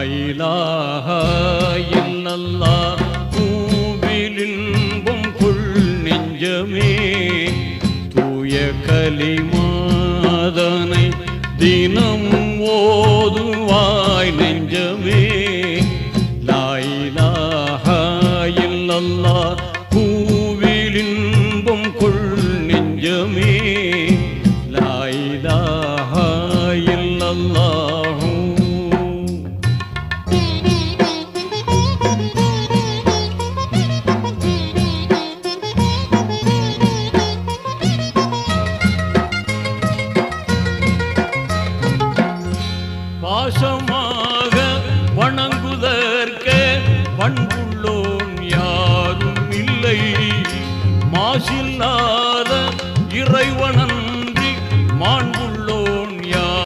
இலாஹ இல்லல்லாஹ் பூவிலின்பம் கொள் நெஞ்சமே தூய கலிமாதனை தினம் ஓதுவாய் நெஞ்சமே லா இலாஹ இல்லல்லாஹ் பூவிலின்பம் கொள் நெஞ்சமே லா இலாஹ இல்லல்லாஹ். பாசமா